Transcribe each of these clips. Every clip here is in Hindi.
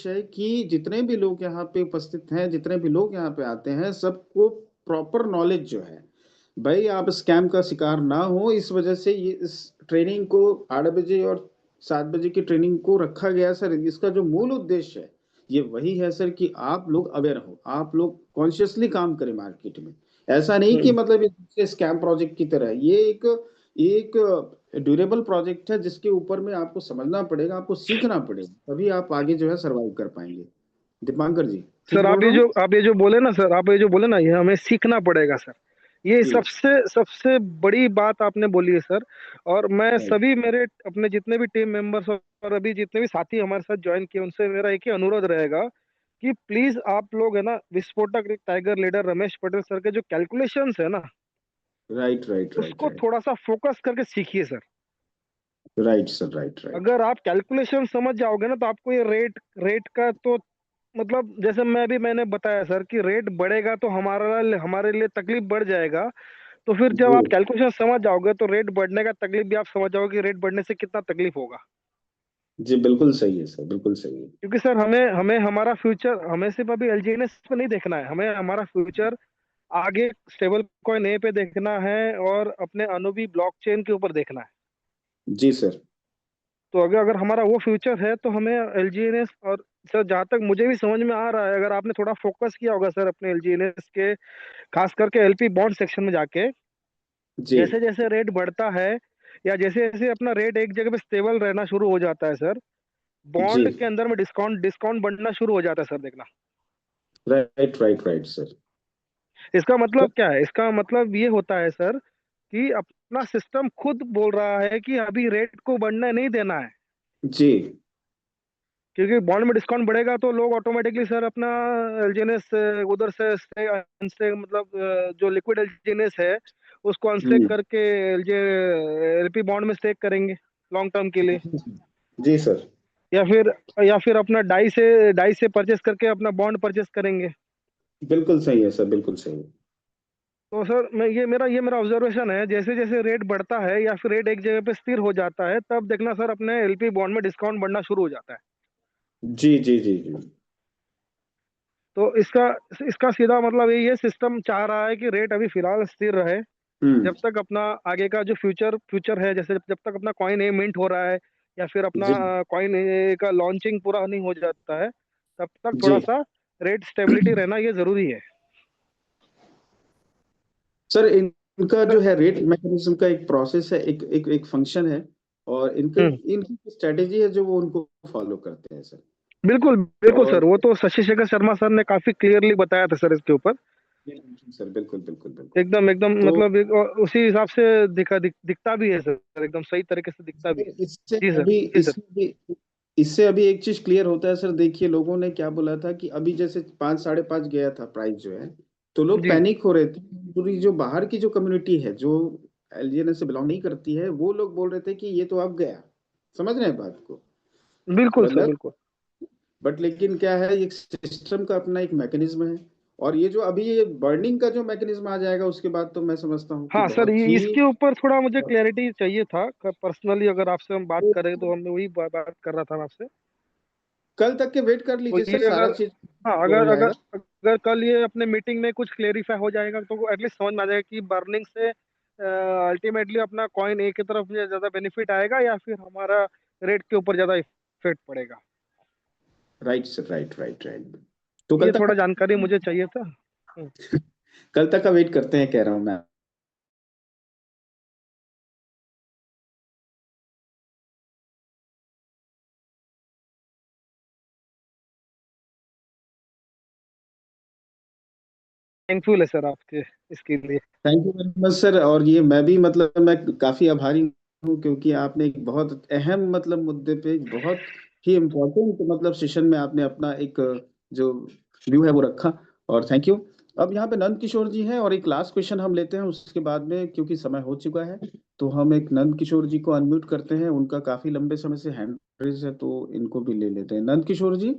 है कि जितने भी लोग यहाँ पे उपस्थित हैं, जितने भी लोग यहाँ पे आते हैं, सबको प्रॉपर नॉलेज जो है, भाई आप स्कैम का शिकार ना हो, इस वजह से ये इस ट्रेनिंग को 8 बजे और 7 बजे की ट्रेनिंग को रखा गया सर। इसका जो मूल उद्देश्य है ये वही है सर कि आप लोग अवेयर हो, आप लोग कॉन्शियसली काम करें मार्केट में। ऐसा नहीं कि मतलब ये स्कैम प्रोजेक्ट की तरह, ये एक एक ड्यूरेबल प्रोजेक्ट है जिसके ऊपर में आपको समझना पड़ेगा, आपको सीखना पड़ेगा, तभी आप आगे जो है सरवाइव कर पाएंगे। दीपांकर जी ठीक सर, बोल रहा हूँ? आप ये जो बोले ना सर, आप ये जो बोले ना, ये हमें सीखना पड़ेगा सर। ये जी सबसे सबसे बड़ी बात आपने बोली है सर। और मैं राइट सभी मेरे अपने जितने भी टीम मेंबर्स और अभी जितने भी साथी हमारे साथ ज्वाइन किए, उनसे मेरा एक ही अनुरोध रहेगा कि प्लीज आप लोग है ना, विस्फोटक tiger leader Ramesh Patel sir के जो कैलकुलेशंस है ना, राइट राइट राइट उसको राइट थोड़ा सा फोकस करके सीखिए sir. Right sir, right right. अगर आप कैलकुलेशन समझ जाओगे ना, तो आपको ये रेट रेट का तो मतलब, जैसे मैंने बताया सर कि रेट बढ़ेगा तो हमारे लिए तकलीफ बढ़ जाएगा। तो फिर जब जी आप कैलकुलेशन समझ जाओगे तो रेट बढ़ने का तकलीफ भी आप समझ जाओगे कि रेट बढ़ने से कितना तकलीफ होगा। जी बिल्कुल सही है सर, बिल्कुल सही है। क्योंकि सर हमें हमें हमारा फ्यूचर, हमें सिर्फ अभी एलजीएनएस पे नहीं देखना है, हमें हमारा फ्यूचर आगे स्टेबल कॉइन ए पे देखना है और अपने अनुबी ब्लॉकचेन के ऊपर देखना है। जी सर। तो अगर अगर हमारा वो फ्यूचर है तो हमें एलजीएनएस और सर, जहाँ तक मुझे भी समझ में आ रहा है, अगर आपने थोड़ा फोकस किया होगा सर अपने एलजीएनएस के, खास करके एलपी बॉन्ड सेक्शन में जाके, जी जैसे जैसे रेट बढ़ता है या जैसे जैसे अपना रेट एक जगह पे स्टेबल रहना शुरू हो जाता है सर, जी बॉन्ड के अंदर में डिस्काउंट डिस्काउंट बढ़ना शुरू हो जाता है सर, देखना। Right right right sir. इसका मतलब क्या है? इसका मतलब ये होता है सर कि अपना सिस्टम खुद बोल रहा है कि अभी रेट को बढ़ने नहीं देना है। जी क्योंकि बॉन्ड में डिस्काउंट बढ़ेगा तो लोग ऑटोमेटिकली सर अपना एलजीएनएस उधर से अनस्टेक, मतलब जो लिक्विड एलजीएनएस है उसको अनस्टेक हम्म करके एलपी बॉन्ड में स्टेक करेंगे लॉन्ग टर्म के लिए। जी सर। या फिर या फिर अपना डाई से परचेस करके अपना बॉन्ड परचेस करेंगे। बिल्कुल सही है सर, बिल्कुल सही है। तो सर मैं ये मेरा ऑब्जर्वेशन है, जैसे जैसे रेट बढ़ता है या फिर रेट एक जगह पे स्थिर हो जाता है, तब देखना सर अपने एलपी बॉन्ड में डिस्काउंट बढ़ना शुरू हो जाता है। जी जी जी जी। तो इसका इसका सीधा मतलब यही है, सिस्टम चाह रहा है कि रेट अभी फिलहाल स्थिर रहे, हम्म जब तक अपना आगे का जो फ्यूचर फ्यूचर है, जैसे जब तक अपना कॉइन ए मिंट हो रहा है या फिर अपना जी कॉइन ए का लॉन्चिंग पूरा नहीं हो जाता है, तब तक जी थोड़ा सा रेट स्टेबिलिटी रहना ये जरूरी है। सर, इनका सर, जो है रेट मैकेनिज्म का एक प्रोसेस है, एक एक एक फंक्शन है, और इनके हम्म, इनकी स्ट्रेटेजी है जो वो उनको फॉलो करते हैं सर। बिल्कुल बिल्कुल और सर, वो तो शशि शेखर शर्मा सर ने काफी क्लियरली बताया था सर इसके ऊपर। सर बिल्कुल बिल्कुल बिल्कुल। एकदम एकदम तो मतलब और उसी हिसाब से दिखता भी है सर, एकदम सही तरीके से दिखता भी है। इससे जी सर, अभी जी सर। इससे अभी एक चीज क्लियर होता है सर। देखिए लोगों ने क्या बोला था कि अभी जैसे 5 5.5 गया था प्राइस जो है, तो लोग जी, पैनिक हो रहे थे। पूरी जो बाहर की जो कम्युनिटी है, जो एलजीएनएस से बिलोंग नहीं करती है, वो लोग बोल रहे थे कि ये तो अब गया। समझ रहे हैं बात को? बिल्कुल सर, मतलब, बिल्कुल। बट लेकिन क्या है, एक सिस्टम का अपना एक मैकेनिज्म है। और ये जो अभी ये बर्निंग का जो मैकेनिज्म आ जाएगा उसके बाद, तो मैं समझता हूँ कि हाँ सर, बहुत ये ही इसके ऊपर थोड़ा मुझे क्लैरिटी चाहिए था पर्सनली, अगर आपसे हम बात करें तो हम वही बात कर रहा था मैं आपसे। कल तक के वेट कर तो लीजिए सर, ये सारा अगर, चीज हाँ, हो अगर अगर जाएगा। अगर कल ये अपने मीटिंग में कुछ क्लेरिफाई हो जाएगा तो एटलीस्ट समझ में आ जाएगा कि बर्निंग से अल्टीमेटली अपना कॉइन ए की तरफ ये ज्यादा बेनिफिट आएगा या फिर हमारा रेट के ऊपर ज्यादा इफेक्ट पड़ेगा। Right sir, right right right. तो कल ये तक थोड़ा का जानकारी मुझे चाहिए था। कल तक का वेट करते हैं, कह रहा हूँ मैं। थैंकफुल है सर आपके इसके लिए। Thank you very much sir. और ये मैं भी मतलब मैं काफी आभारी हूँ, क्योंकि आपने एक बहुत अहम मतलब मुद्दे पे एक बहुत ही इम्पोर्टेंट मतलब सेशन में आपने अपना एक जो व्यू है वो रखा। और थैंक यू। अब यहाँ पे नंद किशोर जी हैं, और एक लास्ट क्वेश्चन हम लेते हैं उसके बाद में, क्योंकि समय हो चुका है। तो हम एक नंद किशोर जी को अनम्यूट करते हैं, उनका काफी लंबे समय से हैंड रेज है, तो इनको भी ले लेते हैं। नंद किशोर जी,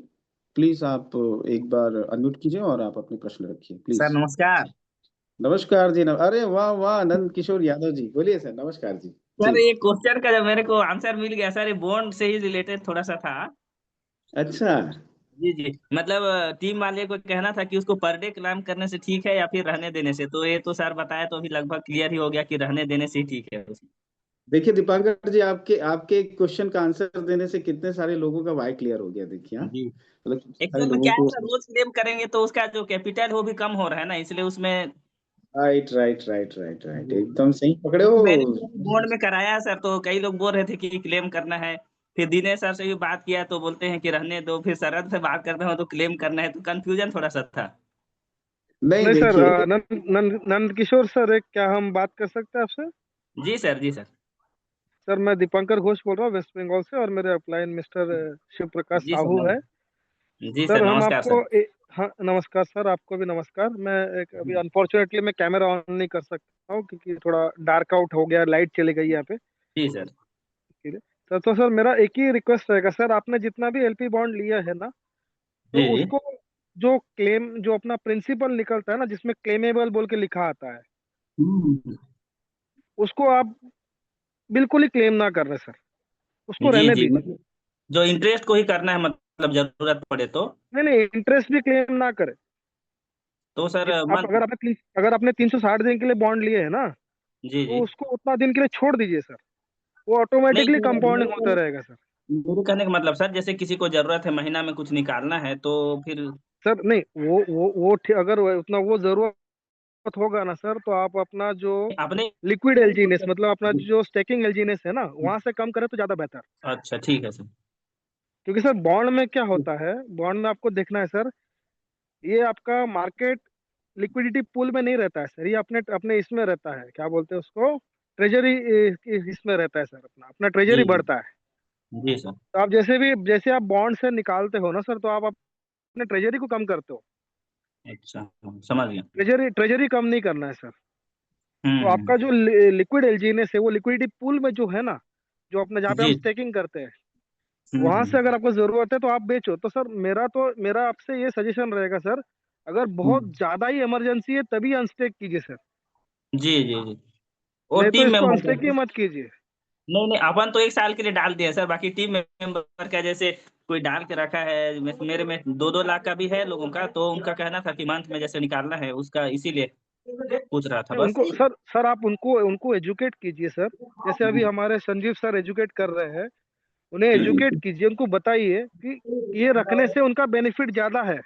प्लीज आप एक बार अनम्यूट कीजिए और आप अपने प्रश्न रखिए सर प्लीज। नमस्कार। नमस्कार जी। अरे वाह वाह, नंद किशोर यादव जी, बोलिए सर। नमस्कार जी। जी सर ये क्वेश्चन का जब मेरे को आंसर मिल गया सर, ये बॉन्ड से ही रिलेटेड थोड़ा सा था। अच्छा। जी जी, मतलब टीम वाले को कहना था कि उसको पर डे क्लाइम करने से ठीक है या फिर रहने देने से, तो ये तो सर बताया तो अभी लगभग क्लियर ही हो गया कि रहने देने से ही ठीक है। देखिए दीपांकर जी, आपके आपके क्वेश्चन का आंसर देने से कितने सारे लोगों का वाई क्लियर हो गया, देखिए। हाँ, जी, मतलब कितने सारे एक्चुअल में लोगों क्या है को। सर, रोज क्लेम करेंगे तो उसका जो कैपिटल वो भी कम हो रहा है ना, इसलिए उसमें। Right right right right right, जी, एकदम सही पकड़े हो। मैंने भी अभी बॉन्ड में कराया है सर, तो कई लोग बोल रहे थे कि क्लेम करना है। फिर दिनेश सर से भी बात किया तो बोलते हैं कि रहने दो, फिर शरद से बात करते हो तो क्लेम करना है, तो कंफ्यूजन थोड़ा सा था। नहीं नहीं सर, देखिए। नंद किशोर सर, एक क्या हम बात कर सकते हैं आपसे? जी सर, जी सर। सर मैं दीपांकर घोष बोल रहा हूँ वेस्ट बंगाल से, और मेरे upline mister Shiv Prakash ji sir, Sahu है। जी सर, सर हम नमस्कार सर। आपको हाँ नमस्कार सर, आपको भी नमस्कार। मैं एक अभी अनफॉर्चुनेटली मैं कैमरा ऑन नहीं कर सकता हूँ क्योंकि थोड़ा डार्क आउट हो गया, लाइट चली गई यहाँ पे जी सर। इसके लिए। सर तो सर मेरा एक ही रिक्वेस्ट रहेगा सर, आपने जितना भी एलपी बॉन्ड लिया है ना, तो जी जी। उसको जो क्लेम जो अपना प्रिंसिपल निकलता है ना, जिसमें क्लेमेबल बोल के लिखा आता है, हम्म। उसको आप बिल्कुल ही क्लेम ना कर रहे सर, उसको जी रहने जी, दीजिए। मतलब जो इंटरेस्ट को ही करना है, मतलब जरूरत पड़े तो। नहीं नहीं, इंटरेस्ट भी क्लेम ना करें। तो सर आप मंथ। अगर आपने 360 दिन के लिए बॉन्ड लिए है ना, जी जी। तो उसको उतना दिन के लिए छोड़ दीजिए सर, वो नहीं ऑटोमेटिकली सर, कंपाउंडिंग होता रहेगा सर। मेरे कहने का मतलब सर, जैसे किसी को जरूरत है महीना में कुछ निकालना है तो फिर। सर नहीं, अगर उतना वो जरूरत होगा ना सर, तो आप अपना जो अपने। लिक्विड एलजीनेस, मतलब अपना जो स्टेकिंग एलजीनेस है ना, वहां से कम करें तो ज्यादा बेहतर। अच्छा ठीक है सर। क्योंकि सर बॉन्ड में क्या होता है, बॉन्ड में आपको देखना है सर, ये आपका मार्केट लिक्विडिटी पूल में नहीं रहता है सर, ये अपने अपने इसमें रहता है, क्या बोलते हैं उसको, ट्रेजरी इसमें रहता है सर, अपना अपना जी ट्रेजरी जी। बढ़ता है। जी सर। तो आप जैसे आप बॉन्ड से निकालते हो ना सर, तो आप अपने ट्रेजरी को कम करते हो। अच्छा, समझ गया। ट्रेजरी कम नहीं करना है सर। तो हम्म। आपका जो लिक्विड एलजीनेस है, वो लिक्विडिटी पूल में जो है ना, जो अपने जहाँ पे हम जी। स्टेकिंग करते हैं, वहां हम्म। से अगर आपको जरूरत है तो आप बेचो। तो मेरा आपसे ये सजेशन रहेगा सर, अगर बहुत हम्म। ज्यादा ही इमरजेंसी है तभी अनस्टेक कीजिए सर, जी जी जी। और नहीं तो टीम इसको मेंबर अनस्टेक ही का। मत कीजिए। नहीं नहीं, अपन तो एक साल के लिए डाल दिया सर, बाकी टीम मेंबर का जैसे कोई डाल के रखा है, मेरे में 2-2 लाख का भी है लोगों का, तो उनका कहना था कि मंथ में जैसे निकालना है उसका, इसीलिए पूछ रहा था नहीं, बस। उनको सर आप उनको उनको एजुकेट कीजिए सर। जैसे अभी हमारे संजीव सर एजुकेट कर रहे हैं, उन्हें एजुकेट कीजिए, उनको बताइए कि ये रखने से उनका बेनिफिट ज्यादा है।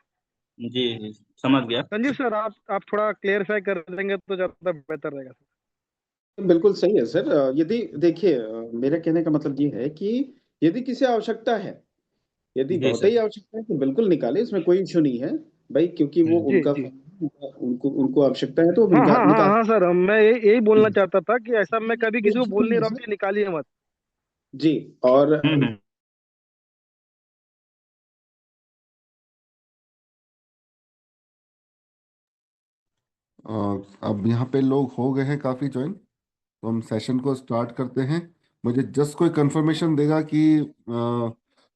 जी जी, समझ गया। संजीव सर, आप थोड़ा क्लेरिफाई कर देंगे तो ज्यादा बेहतर रहेगा सर। बिल्कुल सही है सर। यदि देखिए, मेरा कहने का मतलब ये है कि यदि किसी आवश्यकता है, यदि जी बहुत सर। ही आवश्यकता है तो बिल्कुल निकाले, इसमें कोई इशू नहीं है भाई, क्योंकि वो हम्म। उनका जी। उनको उनको आवश्यकता है तो वो हाँ हाँ हाँ निकाल। हाँ सर, मैं यही बोलना चाहता था कि ऐसा मैं कभी किसी कोई को इशू बोल नहीं नहीं है रहा हूँ सर। कि निकालिए मत। जी। और हम्म। अब यहाँ पे लोग हो गए हैं काफ़ी ज्वाइन, तो हम सेशन को स्टार्ट करते हैं। मुझे जस्ट कोई कंफर्मेशन देगा कि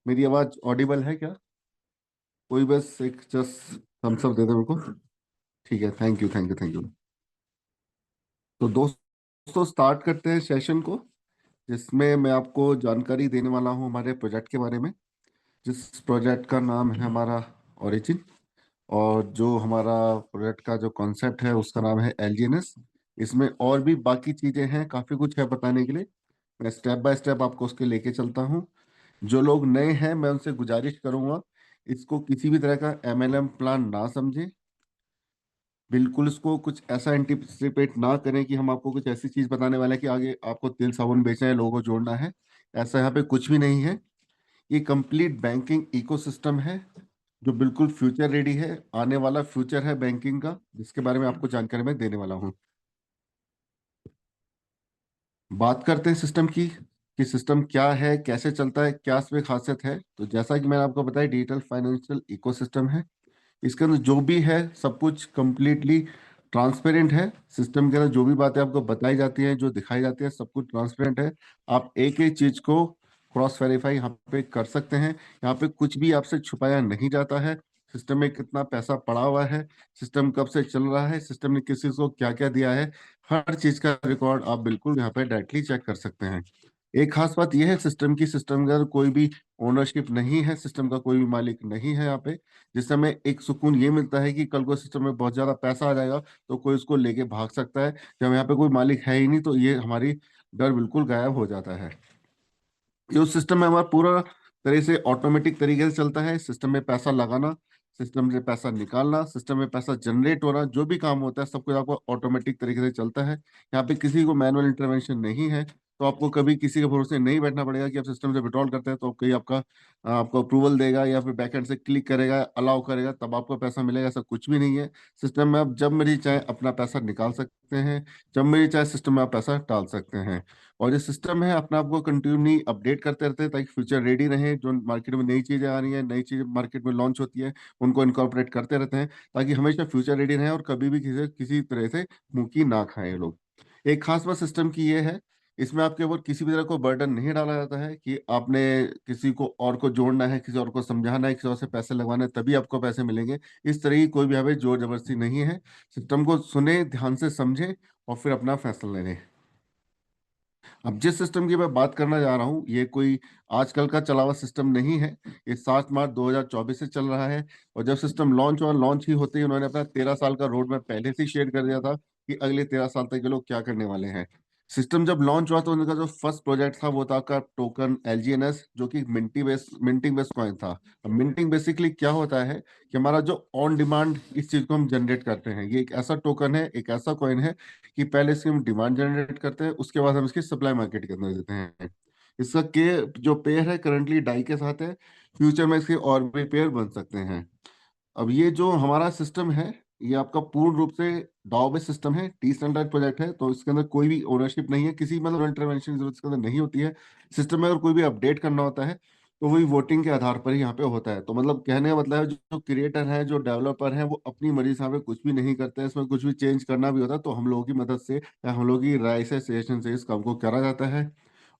मेरी आवाज़ ऑडिबल है क्या? कोई बस एक जस्ट थम्स अप दे दे मेरे को। ठीक है, thank you thank you thank you. तो दोस्तों स्टार्ट करते हैं सेशन को, जिसमें मैं आपको जानकारी देने वाला हूँ हमारे प्रोजेक्ट के बारे में, जिस प्रोजेक्ट का नाम है हमारा ओरिजिन। और जो हमारा प्रोजेक्ट का जो कॉन्सेप्ट है उसका नाम है एलजीएनएस। इसमें और भी बाकी चीज़ें हैं, काफ़ी कुछ है बताने के लिए। मैं स्टेप बाय स्टेप आपको उसके लेके चलता हूँ। जो लोग नए हैं मैं उनसे गुजारिश करूंगा, इसको किसी भी तरह का एमएलएम प्लान ना समझें। बिल्कुल इसको कुछ ऐसा एंटिसिपेट ना करें कि हम आपको कुछ ऐसी चीज़ बताने वाले हैं कि आगे आपको तेल साबुन बेचना है, लोगों को जोड़ना है। ऐसा यहाँ पे कुछ भी नहीं है। ये कंप्लीट बैंकिंग इकोसिस्टम है जो बिल्कुल फ्यूचर रेडी है। आने वाला फ्यूचर है बैंकिंग का, जिसके बारे में आपको जानकारी मैं देने वाला हूँ। बात करते हैं सिस्टम की, कि सिस्टम क्या है, कैसे चलता है, क्या इसमें खासियत है। तो जैसा कि मैंने आपको बताया, डिजिटल फाइनेंशियल इकोसिस्टम है। इसके अंदर जो भी है सब कुछ कंप्लीटली ट्रांसपेरेंट है। सिस्टम के अंदर जो भी बातें आपको बताई जाती हैं, जो दिखाई जाती है, सब कुछ ट्रांसपेरेंट है। आप एक एक चीज को क्रॉस वेरीफाई यहाँ पे कर सकते हैं। यहाँ पे कुछ भी आपसे छुपाया नहीं जाता है। सिस्टम में कितना पैसा पड़ा हुआ है, सिस्टम कब से चल रहा है, सिस्टम ने किसी को क्या क्या दिया है, हर चीज का रिकॉर्ड आप बिल्कुल यहाँ पे डायरेक्टली चेक कर सकते हैं। एक खास बात यह है सिस्टम की, सिस्टम के अंदर कोई भी ओनरशिप नहीं है, सिस्टम का कोई भी मालिक नहीं है यहाँ पे, जिससे हमें एक सुकून ये मिलता है कि कल को सिस्टम में बहुत ज्यादा पैसा आ जाएगा तो कोई उसको लेके भाग सकता है। जब यहाँ पे कोई मालिक है ही नहीं तो ये हमारी डर बिल्कुल गायब हो जाता है। ये उस सिस्टम में हमारा पूरा तरह से ऑटोमेटिक तरीके से चलता है। सिस्टम में पैसा लगाना, सिस्टम से पैसा निकालना, सिस्टम में पैसा जनरेट होना, जो भी काम होता है सब कुछ आपको ऑटोमेटिक तरीके से चलता है। यहाँ पे किसी को मैनुअल इंटरवेंशन नहीं है, तो आपको कभी किसी के भरोसे नहीं बैठना पड़ेगा कि आप सिस्टम से विड्रॉल करते हैं तो कोई आपको अप्रूवल देगा या फिर बैकएंड से क्लिक करेगा, अलाउ करेगा तब आपको पैसा मिलेगा, ऐसा कुछ भी नहीं है। सिस्टम में आप जब मर्जी चाहे अपना पैसा निकाल सकते हैं, जब मर्जी चाहे सिस्टम में आप पैसा डाल सकते हैं। और जो सिस्टम है अपने आप को कंटिन्यूली अपडेट करते रहते हैं ताकि फ्यूचर रेडी रहे। जो मार्केट में नई चीजें आ रही हैं, नई चीजें मार्केट में लॉन्च होती है, उनको इनकॉर्पोरेट करते रहते हैं ताकि हमेशा फ्यूचर रेडी रहे और कभी भी किसी किसी तरह से मुंह की ना खाएं लोग। एक खास बात सिस्टम की ये है, इसमें आपके ऊपर किसी भी तरह को बर्डन नहीं डाला जाता है कि आपने किसी को और को जोड़ना है, किसी और को समझाना है, किसी और से पैसे लगवाना है तभी आपको पैसे मिलेंगे। इस तरह की कोई भी यहाँ पे जोर जबरदस्ती नहीं है। सिस्टम को सुने, ध्यान से समझें और फिर अपना फैसला लें। अब जिस सिस्टम की मैं बात करना जा रहा हूँ ये कोई आजकल का चला हुआ सिस्टम नहीं है। ये 7 मार्च 2024 से चल रहा है। और जब सिस्टम लॉन्च हुआ, लॉन्च ही होते ही उन्होंने अपना 13 साल का रोड मैप पहले से ही शेयर कर दिया था कि अगले 13 साल तक ये लोग क्या करने वाले हैं। सिस्टम जब लॉन्च हुआ तो उनका जो फर्स्ट प्रोजेक्ट था वो था आपका टोकन LGNS, जो कि मिंटिंग बेस कॉइन था। अब मिंटिंग बेसिकली क्या होता है कि हमारा जो ऑन डिमांड इस चीज को हम जनरेट करते हैं, ये एक ऐसा टोकन है, एक ऐसा कॉइन है कि पहले इसकी हम डिमांड जनरेट करते हैं, उसके बाद हम इसकी सप्लाई मार्केट के अंदर देते हैं। इसका के जो पेयर है करंटली डाई के साथ है, फ्यूचर में इसके और भी पेयर बन सकते हैं। अब ये जो हमारा सिस्टम है ये आपका पूर्ण रूप से डाओ बेस्ड सिस्टम है, डिसेंट्रलाइज्ड प्रोजेक्ट है, तो इसके अंदर कोई भी ओनरशिप नहीं है, किसी मतलब इंटरवेंशन की जरूरत इसके अंदर नहीं होती है। सिस्टम में अगर कोई भी अपडेट करना होता है तो वही वोटिंग के आधार पर ही यहाँ पे होता है। तो मतलब कहने का मतलब है जो क्रिएटर है, जो डेवलपर है, वो अपनी मर्जी से यहाँ पे कुछ भी नहीं करते हैं। इसमें कुछ भी चेंज करना भी होता है तो हम लोगों की मदद से या हम लोगों की राय से, सजेशन से इस काम को करा जाता है।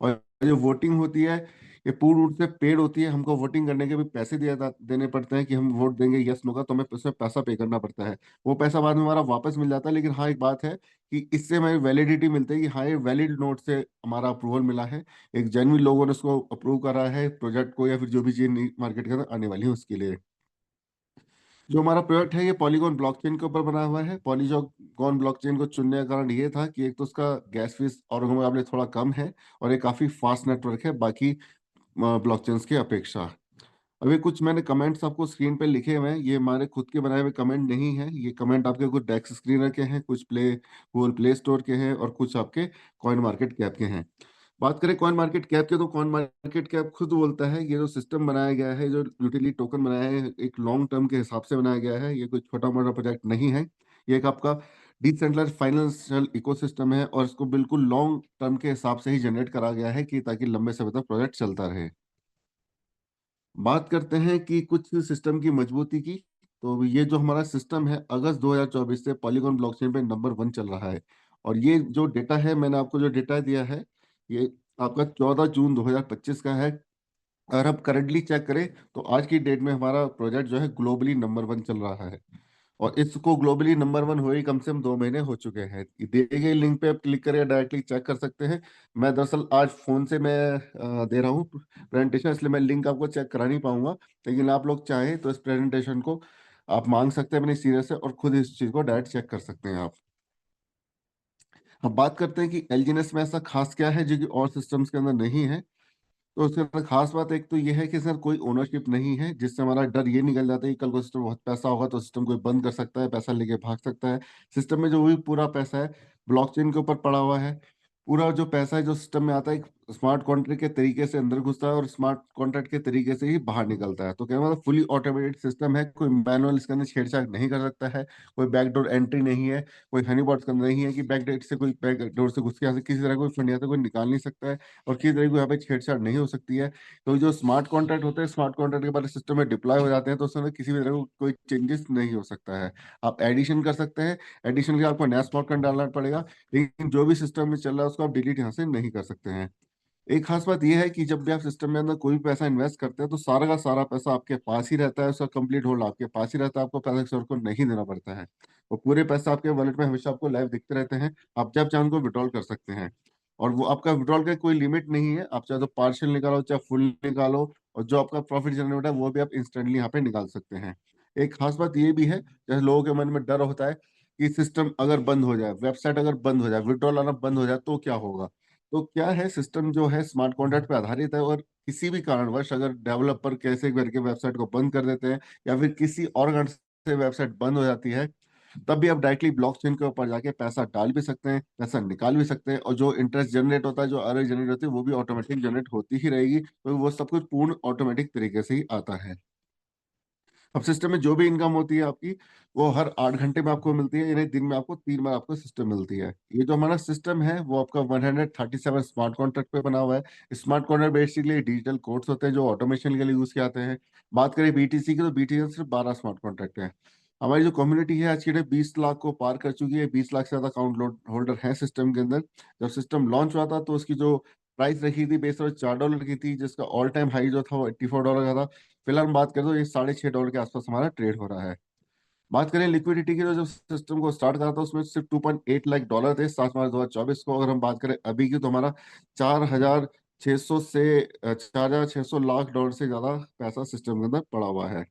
और जो वोटिंग होती है ये पूर्ण रूप से पेड होती है। हमको वोटिंग करने के भी पैसे देने पड़ते हैं कि हम वोट देंगे यस नो का, तो हमें उसमें पैसा पे करना पड़ता है। वो पैसा बाद में हमारा वापस मिल जाता है, लेकिन हाँ एक बात है कि इससे हमें वैलिडिटी मिलती है कि हाँ ये वैलिड नोट से हमारा अप्रूवल मिला है, एक जेन्युइन लोगों ने उसको अप्रूव करा है प्रोजेक्ट को या फिर जो भी चीज मार्केट के अंदर आने वाली है उसके लिए। जो हमारा प्रोजेक्ट है ये पॉलीगॉन ब्लॉकचेन के ऊपर बना हुआ है। पॉलीगॉन ब्लॉकचेन को चुनने का कारण ये था कि एक तो उसका गैस फीस और मुकाबले थोड़ा कम है और ये काफी फास्ट नेटवर्क है बाकी ब्लॉकचेन्स की अपेक्षा। अभी कुछ मैंने कमेंट्स आपको स्क्रीन पे लिखे हुए हैं, ये हमारे खुद के बनाए हुए कमेंट नहीं है। ये कमेंट आपके कुछ डेस्क स्क्रीनर के हैं, कुछ गूगल प्ले स्टोर के हैं और कुछ आपके कॉइन मार्केट कैप के हैं। बात करें कॉइन मार्केट कैप के तो कॉइन मार्केट कैप खुद बोलता है ये जो सिस्टम बनाया गया है, जो यूटिलिटी टोकन बनाया है, एक लॉन्ग टर्म के हिसाब से बनाया गया है। ये कोई छोटा मोटा प्रोजेक्ट नहीं है, ये एक आपका डिसेंट्रलाइज्ड फाइनेंशियल इकोसिस्टम है और इसको बिल्कुल लॉन्ग टर्म के हिसाब से ही जनरेट करा गया है कि ताकि लंबे समय तक प्रोजेक्ट चलता रहे। बात करते हैं कि कुछ सिस्टम की मजबूती की, तो ये जो हमारा सिस्टम है अगस्त 2024 से पॉलीगॉन ब्लॉकचेन पे नंबर 1 चल रहा है। और ये जो डेटा है, मैंने आपको जो डेटा दिया है ये आपका 14 जून 2025 का है। अगर आप करंटली चेक करें तो आज की डेट में हमारा प्रोजेक्ट जो है ग्लोबली नंबर 1 चल रहा है। और इसको ग्लोबली नंबर 1 हुए कम से कम 2 महीने हो चुके हैं। दिए गए लिंक पे आप क्लिक करके डायरेक्टली चेक कर सकते हैं। मैं दरअसल आज फोन से मैं दे रहा हूँ प्रेजेंटेशन, इसलिए मैं लिंक आपको चेक करा नहीं पाऊंगा, लेकिन आप लोग चाहें तो इस प्रेजेंटेशन को आप मांग सकते हैं अपने सीनियर से और खुद इस चीज को डायरेक्ट चेक कर सकते हैं आप। अब बात करते हैं कि एलजीएनएस में ऐसा खास क्या है जो कि और सिस्टम्स के अंदर नहीं है। तो उसके अंदर खास बात एक तो ये है कि सर कोई ओनरशिप नहीं है, जिससे हमारा डर ये निकल जाता है कि कल को सिस्टम बहुत पैसा होगा तो सिस्टम कोई बंद कर सकता है, पैसा लेके भाग सकता है। सिस्टम में जो भी पूरा पैसा है ब्लॉकचेन के ऊपर पड़ा हुआ है। पूरा जो पैसा है जो सिस्टम में आता है एक स्मार्ट कॉन्ट्रैक्ट के तरीके से अंदर घुसता है और स्मार्ट कॉन्ट्रैक्ट के तरीके से ही बाहर निकलता है। तो क्या मतलब फुली ऑटोमेटेड सिस्टम है, कोई मैनुअल इसके अंदर छेड़छाड़ नहीं कर सकता है, कोई बैकडोर एंट्री नहीं है, कोई हनी पॉट के अंदर नहीं है कि बैकडोर से कोई बैकडोर से घुस के यहाँ से किसी तरह कोई फंड यहाँ से कोई निकाल नहीं सकता है और किसी तरह की यहाँ पे छेड़छाड़ नहीं हो सकती है। तो जो स्मार्ट कॉन्ट्रैक्ट होते हैं, स्मार्ट कॉन्ट्रैक्ट के बाद सिस्टम में डिप्लॉय हो जाते हैं तो उसमें किसी भी तरह का कोई चेंजेस नहीं हो सकता है। आप एडिशन कर सकते हैं, एडिशन के लिए आपको नया स्मार्ट कॉन्ट्रैक्ट डालना पड़ेगा, लेकिन जो भी सिस्टम में चल रहा है उसको आप डिलीट यहाँ से नहीं कर सकते हैं। एक खास बात यह है कि जब भी आप सिस्टम में अंदर कोई भी पैसा इन्वेस्ट करते हैं तो सारा का सारा पैसा आपके पास ही रहता है, उसका कंप्लीट होल्ड आपके पास ही रहता है, आपको पैसा किसी और को नहीं देना पड़ता है। वो पूरे पैसा आपके वॉलेट में हमेशा आपको लाइव दिखते रहते हैं, आप जब चाहें उनको विड्रॉल कर सकते हैं। और वो आपका विड्रॉल का कोई लिमिट नहीं है, आप चाहे तो पार्शियल निकालो चाहे फुल निकालो, और जो आपका प्रॉफिट जनरेट है वो भी आप इंस्टेंटली यहाँ पे निकाल सकते हैं। एक खास बात ये भी है, जैसे लोगों के मन में डर होता है कि सिस्टम अगर बंद हो जाए, वेबसाइट अगर बंद हो जाए, विड्रॉल आना बंद हो जाए तो क्या होगा। तो क्या है, सिस्टम जो है स्मार्ट कॉन्ट्रैक्ट पे आधारित है, और किसी भी कारणवश अगर डेवलपर कैसे करके वेबसाइट को बंद कर देते हैं या फिर किसी और कारण से वेबसाइट बंद हो जाती है, तब भी आप डायरेक्टली ब्लॉकचेन के ऊपर जाके पैसा डाल भी सकते हैं, पैसा निकाल भी सकते हैं, और जो इंटरेस्ट जनरेट होता है, जो अर्निंग जनरेट होती है, वो भी ऑटोमेटिक जनरेट होती ही रहेगी, तो वो सब कुछ पूर्ण ऑटोमेटिक तरीके से ही आता है। अब सिस्टम में जो भी इनकम होती है आपकी, वो हर 8 घंटे में आपको मिलती है, यानी दिन में आपको 3 बार आपको सिस्टम मिलती है। ये जो हमारा सिस्टम है वो आपका 137 स्मार्ट कॉन्ट्रैक्ट पे बना हुआ है। Smart contract basically digital codes होते हैं जो ऑटोमेशन के लिए यूज किए जाते हैं। बात करें बीटीसी की, तो बीटीसी सिर्फ 12 स्मार्ट कॉन्ट्रैक्ट है। हमारी जो कम्युनिटी है आज की डेट 20 लाख को पार कर चुकी है, 20 लाख से ज्यादा अकाउंट होल्डर है सिस्टम के अंदर। जब सिस्टम लॉन्च हुआ था तो उसकी जो प्राइस रखी थी बेस $4 की थी, जिसका ऑल टाइम हाई जो था वो $84 का था। फिलहाल हम बात करें तो ये $6.5 के आसपास हमारा ट्रेड हो रहा है। बात करें लिक्विडिटी की, तो जब सिस्टम को स्टार्ट करा था उसमें सिर्फ $2.8 लाख थे 7 मार्च 2024 को। अगर हम बात करें अभी की, तो हमारा 4,600 से 4,600 लाख डॉलर से ज्यादा पैसा सिस्टम के अंदर पड़ा हुआ है।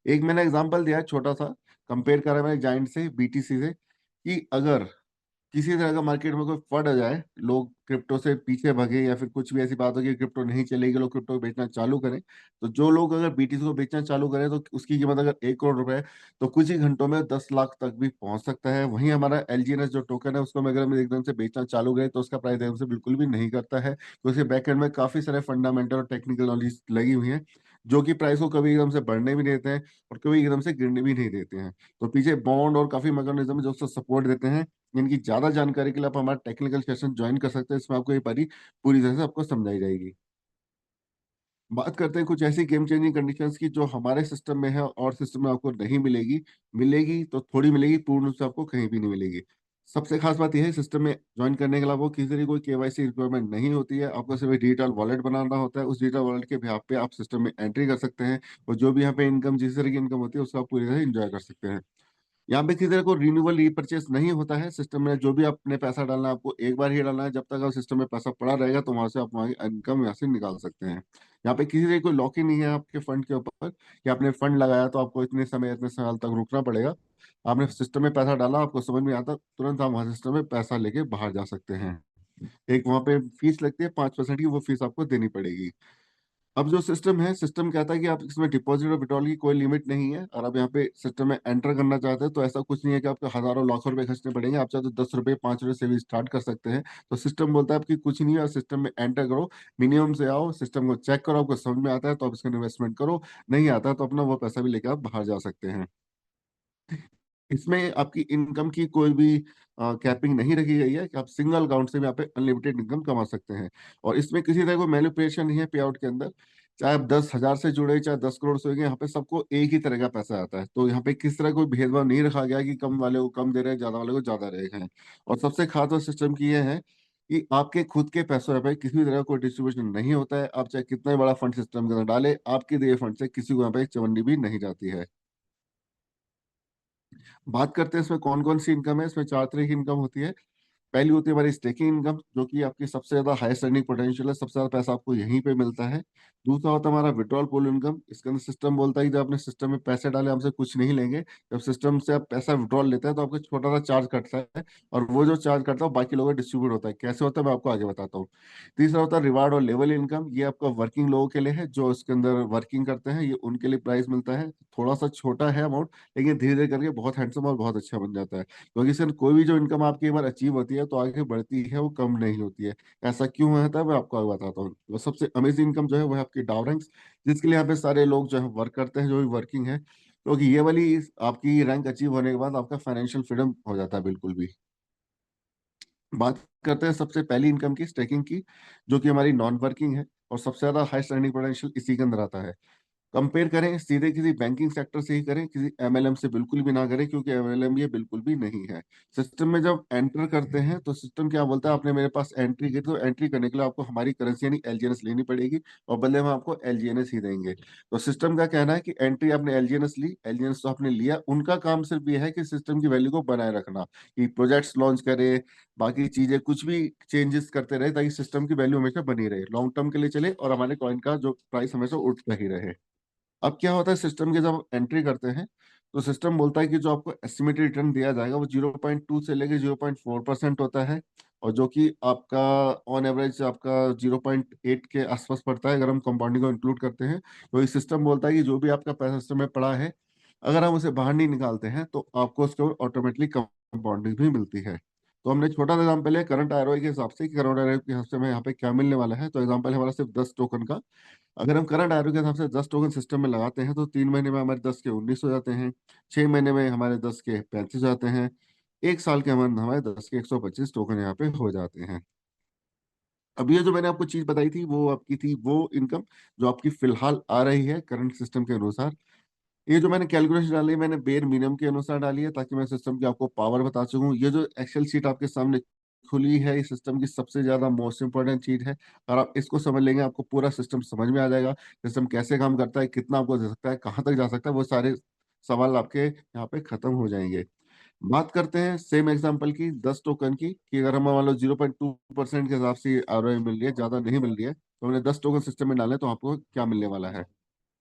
एक मैंने एग्जांपल दिया है छोटा सा, कंपेयर करा मैंने जाइंट से, बीटीसी से, कि अगर किसी तरह का मार्केट में कोई फट आ जाए, लोग क्रिप्टो से पीछे भागे या फिर कुछ भी ऐसी बात हो कि क्रिप्टो नहीं चलेगी, लोग क्रिप्टो बेचना चालू करें, तो जो लोग अगर बीटीसी को बेचना चालू करें तो उसकी कीमत अगर 1 करोड़ रुपए है, तो कुछ ही घंटों में 10 लाख तक भी पहुंच सकता है। वहीं हमारा एलजीएनएस जो टोकन है, उसको अगर हम एकदम से बेचना चालू करें तो उसका प्राइस एकदम से बिल्कुल भी नहीं करता है, तो उसके बैकएंड में काफी सारे फंडामेंटल और टेक्निकल नॉलेज लगी हुई है, जो कि प्राइस को कभी एकदम से बढ़ने भी देते हैं और कभी एकदम से गिरने भी नहीं देते हैं। तो पीछे बॉन्ड और काफी मैकेनिज्म जो उसको सपोर्ट देते हैं। इनकी ज्यादा जानकारी के लिए आप हमारा टेक्निकल सेशन ज्वाइन कर सकते हैं, इसमें आपको ये पूरी तरह से आपको समझाई जाएगी। बात करते हैं कुछ ऐसी गेम चेंजिंग कंडीशंस की जो हमारे सिस्टम में है और सिस्टम में आपको नहीं मिलेगी। मिलेगी तो थोड़ी मिलेगी, पूर्ण रूप से आपको कहीं भी नहीं मिलेगी। सबसे खास बात यह है, सिस्टम में ज्वाइन करने के अलावा वो किसी तरह कोई केवाईसी रिक्वायरमेंट नहीं होती है, आपको सिर्फ डिजिटल वॉलेट बनाना होता है। उस डिजिटल वॉलेट के बिहाफ पे आप सिस्टम में एंट्री कर सकते हैं, और जो भी यहाँ पे इनकम, जिस तरह की इनकम होती है उसको आप पूरी तरह एंजॉय कर सकते हैं। यहाँ पे किसी तरह को रिन्यूअल रीपरचेस नहीं होता है सिस्टम में। जो भी आपने पैसा डालना है आपको एक बार ही डालना है, जब तक आप सिस्टम में पैसा पड़ा रहेगा तो वहां से आप वहाँ इनकम यहाँ से निकाल सकते हैं। यहाँ पे किसी तरह कोई लॉक इन नहीं है आपके फंड के ऊपर कि आपने फंड लगाया तो आपको इतने साल तक रुकना पड़ेगा। आपने सिस्टम में पैसा डाला, आपको समझ में आता, तुरंत आप वहां सिस्टम में पैसा लेके बाहर जा सकते हैं। एक वहां पे फीस लगती है 5% की, वो फीस आपको देनी पड़ेगी। अब जो सिस्टम है, सिस्टम कहता है कि आप इसमें डिपॉजिट और विड्रॉल की कोई लिमिट नहीं है, और आप यहाँ पे सिस्टम में एंटर करना चाहते हैं तो ऐसा कुछ नहीं है कि आपको हजारों लाखों रुपए खर्चने पड़ेंगे। आप चाहे तो 10 रुपए 5 रुपए से भी स्टार्ट कर सकते हैं। तो सिस्टम बोलता है आपकी कुछ नहीं है, सिस्टम में एंटर करो, मिनिमम से आओ, सिस्टम को चेक करो, आपको समझ में आता है तो आप इसका इन्वेस्टमेंट करो, नहीं आता है तो अपना वो पैसा भी लेकर आप बाहर जा सकते हैं। इसमें आपकी इनकम की कोई भी कैपिंग नहीं रखी गई है कि आप सिंगल अकाउंट से भी यहाँ पे अनलिमिटेड इनकम कमा सकते हैं। और इसमें किसी तरह कोई मैनिपुलेशन नहीं है पे आउट के अंदर। चाहे आप 10,000 से जुड़े चाहे 10 करोड़ से, यहाँ पे सबको एक ही तरह का पैसा आता है। तो यहाँ पे किस तरह कोई भेदभाव नहीं रखा गया कि कम वाले को कम दे रहे हैं, ज्यादा वाले को ज्यादा दे रहे हैं। और सबसे खास बात सिस्टम की यह है कि आपके खुद के पैसों पे किसी भी तरह का कोई डिस्ट्रीब्यूशन नहीं होता है। आप चाहे कितना ही बड़ा फंड सिस्टम के अंदर डाले, आपके दिए फंड से किसी को यहाँ पे एक चवन्नी भी नहीं जाती है। बात करते हैं इसमें कौन कौन सी इनकम है। इसमें 4 तरह की इनकम होती है। पहली होती है हमारी स्टेकिंग इनकम, जो कि आपकी सबसे ज्यादा हाईएस्ट अर्निंग पोटेंशियल है, सबसे ज्यादा पैसा आपको यहीं पे मिलता है। दूसरा होता है हमारा विड्रॉल पूल इनकम। इसके अंदर सिस्टम बोलता है कि जब आपने सिस्टम में पैसे डाले हमसे कुछ नहीं लेंगे, जब सिस्टम से आप पैसा विड्रॉल लेते हैं तो आपको छोटा सा चार्ज कटता है, और वो जो चार्ज कटता है वो बाकी लोगों को डिस्ट्रीब्यूट होता है। कैसे होता है मैं आपको आगे बताता हूँ। तीसरा होता है रिवार्ड और लेवल इनकम। ये आपका वर्किंग लोगों के लिए है, जो इसके अंदर वर्किंग करते हैं, ये उनके लिए प्राइस मिलता है। थोड़ा सा छोटा है अमाउंट, लेकिन धीरे धीरे करके बहुत हैंडसम और बहुत अच्छा बन जाता है, क्योंकि सर कोई भी जो इनकम आपकी एक बार अचीव होती है तो आगे बढ़ती है, वो कम नहीं होती है। ऐसा क्यों होता है मैं आपको आगे बताता हूँ। तो सबसे अमेजिंग इनकम जो है वो है आपकी डाउ रैंक्स, जिसके लिए यहाँ पे सारे लोग जो है वर्क करते हैं, जो भी वर्किंग है, क्योंकि ये वाली आपकी रैंक अचीव होने के बाद आपका फाइनेंशियल फ्रीडम हो जाता है बिल्कुल भी। बात करते हैं सबसे पहली इनकम की, स्टेकिंग की, जो कि हमारी नॉन वर्किंग है, और सबसे ज्यादा हाईएस्ट अर्निंग पोटेंशियल इसी के अंदर आता है। कंपेयर करें सीधे किसी बैंकिंग सेक्टर से ही करें, किसी एमएलएम से बिल्कुल भी ना करें, क्योंकि एमएलएम ये बिल्कुल भी नहीं है। सिस्टम में जब एंटर करते हैं तो सिस्टम क्या बोलता है, आपने मेरे पास एंट्री की, तो एंट्री करने के लिए आपको हमारी करेंसी यानी एलजीएनएस लेनी पड़ेगी और बदले में आपको एलजीएनएस ही देंगे। तो सिस्टम का कहना है कि एंट्री आपने एलजीएनएस ली, एलजीएनएस तो आपने लिया, उनका काम सिर्फ ये है कि सिस्टम की वैल्यू को बनाए रखना, कि प्रोजेक्ट्स लॉन्च करे, बाकी चीजें कुछ भी चेंजेस करते रहे, ताकि सिस्टम की वैल्यू हमेशा बनी रहे, लॉन्ग टर्म के लिए चले और हमारे कॉइन का जो प्राइस हमेशा उठता ही रहे। अब क्या होता है, सिस्टम के जब एंट्री करते हैं तो सिस्टम बोलता है कि जो आपको एस्टिमेटेड रिटर्न दिया जाएगा वो 0.2 से लेके 0.4% होता है, और जो कि आपका ऑन एवरेज आपका 0.8 के आसपास पड़ता है अगर हम कंपाउंडिंग को इंक्लूड करते हैं। तो ये सिस्टम बोलता है कि जो भी आपका पैसा सिस्टम में पड़ा है, अगर हम उसे बाहर नहीं निकालते हैं तो आपको उसके ऊपर ऑटोमेटिकली कंपाउंडिंग भी मिलती है। तो हमने छोटा सा एग्जाम्पल है करंट आरओआई के हिसाब से, कि करंट आरओआई के हिसाब से हमें यहाँ पे क्या मिलने वाला है। तो एग्जाम्पल है हमारा सिर्फ 10 टोकन का। अगर हम करंट आरओ के हिसाब से 10 टोकन सिस्टम में लगाते हैं तो 3 महीने में हमारे 10 के 19 हो जाते हैं, 6 महीने में हमारे 10 के 35 हो जाते हैं, 1 साल के हमारे 10 के 125 टोकन यहाँ पे हो जाते हैं। अब ये जो मैंने आपको चीज बताई थी वो आपकी थी वो इनकम जो आपकी फिलहाल आ रही है करंट सिस्टम के अनुसार। ये जो मैंने कैलकुलेशन डाली है, मैंने बेयर मिनिमम के अनुसार डाली है, ताकि मैं सिस्टम की आपको पावर बता सकूं। ये जो एक्सेल शीट आपके सामने खुली है, इस सिस्टम की सबसे ज्यादा मोस्ट इंपॉर्टेंट चीज है। और आप इसको समझ लेंगे, आपको पूरा सिस्टम समझ में आ जाएगा, सिस्टम कैसे काम करता है, कितना आपको दे सकता है, कहाँ तक जा सकता है, वो सारे सवाल आपके यहाँ पे खत्म हो जाएंगे। बात करते हैं सेम एग्जांपल की 10 टोकन की, कि अगर हम मान लो 0.2% के हिसाब से आरओआई मिल रही है, ज्यादा नहीं मिल रही है, तो हमने 10 टोकन सिस्टम में डाले तो आपको क्या मिलने वाला है।